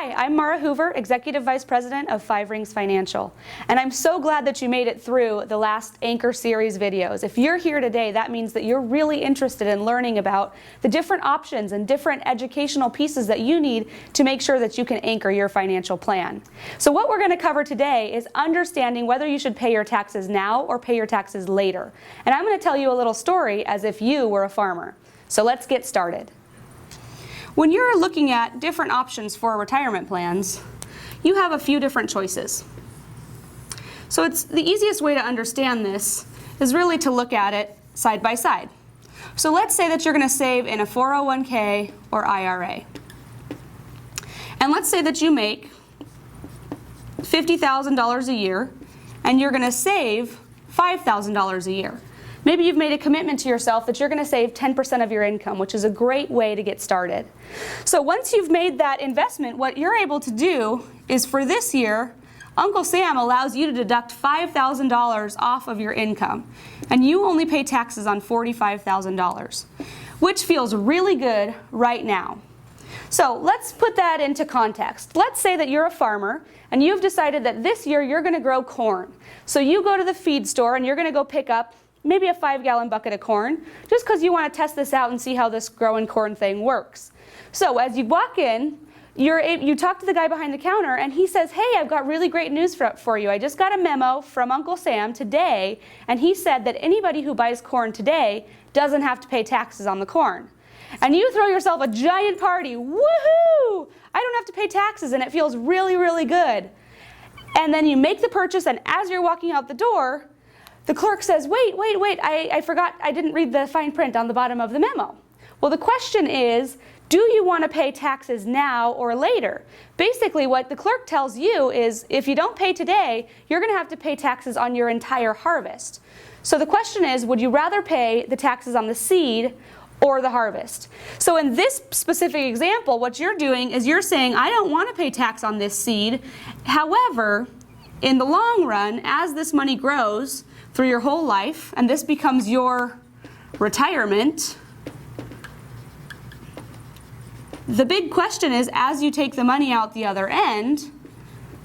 Hi, I'm Mara Hoover, Executive Vice President of Five Rings Financial, and I'm so glad that you made it through the last Anchor Series videos. If you're here today, that means that you're really interested in learning about the different options and different educational pieces that you need to make sure that you can anchor your financial plan. So what we're going to cover today is understanding whether you should pay your taxes now or pay your taxes later. And I'm going to tell you a little story as if you were a farmer. So let's get started. When you're looking at different options for retirement plans, you have a few different choices. So the easiest way to understand this is really to look at it side by side. So let's say that you're going to save in a 401k or IRA. And let's say that you make $50,000 a year and you're going to save $5,000 a year. Maybe you've made a commitment to yourself that you're going to save 10% of your income, which is a great way to get started. So once you've made that investment, what you're able to do is for this year, Uncle Sam allows you to deduct $5,000 off of your income, and you only pay taxes on $45,000, which feels really good right now. So let's put that into context. Let's say that you're a farmer and you've decided that this year you're going to grow corn. So you go to the feed store and you're going to go pick up maybe a 5-gallon bucket of corn, just because you want to test this out and see how this growing corn thing works. So as you walk in, you talk to the guy behind the counter and he says, hey, I've got really great news for you. I just got a memo from Uncle Sam today, and he said that anybody who buys corn today doesn't have to pay taxes on the corn. And you throw yourself a giant party. Woohoo! I don't have to pay taxes, and it feels really, really good. And then you make the purchase, and as you're walking out the door, the clerk says, wait, I forgot, I didn't read the fine print on the bottom of the memo. Well, the question is, do you want to pay taxes now or later? Basically, what the clerk tells you is, if you don't pay today, you're going to have to pay taxes on your entire harvest. So the question is, would you rather pay the taxes on the seed or the harvest? So in this specific example, what you're doing is you're saying, I don't want to pay tax on this seed. However, in the long run, as this money grows through your whole life, and this becomes your retirement, the big question is, as you take the money out the other end,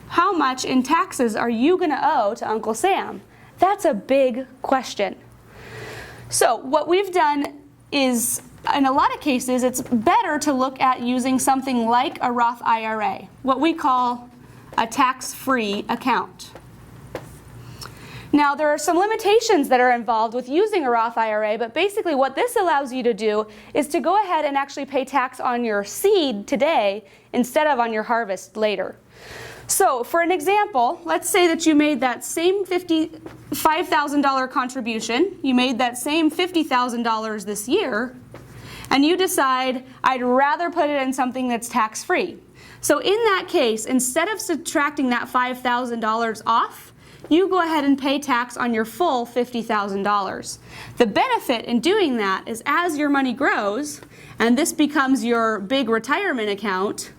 how much in taxes are you going to owe to Uncle Sam? That's a big question. So what we've done is, in a lot of cases, it's better to look at using something like a Roth IRA, what we call a tax-free account. Now, there are some limitations that are involved with using a Roth IRA, but basically what this allows you to do is to go ahead and actually pay tax on your seed today instead of on your harvest later. So, for an example, let's say that you made that same $5,000 contribution, you made that same $50,000 this year, and you decide, I'd rather put it in something that's tax-free. So in that case, instead of subtracting that $5,000 off, you go ahead and pay tax on your full $50,000. The benefit in doing that is, as your money grows, and this becomes your big retirement account,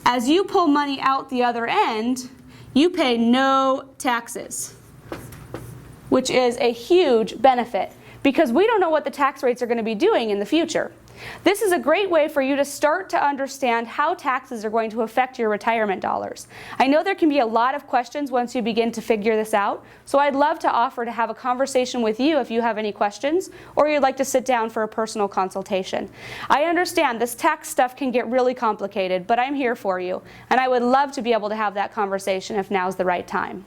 as you pull money out the other end, you pay no taxes, which is a huge benefit, because we don't know what the tax rates are going to be doing in the future. This is a great way for you to start to understand how taxes are going to affect your retirement dollars. I know there can be a lot of questions once you begin to figure this out, so I'd love to offer to have a conversation with you if you have any questions, or you'd like to sit down for a personal consultation. I understand this tax stuff can get really complicated, but I'm here for you, and I would love to be able to have that conversation if now's the right time.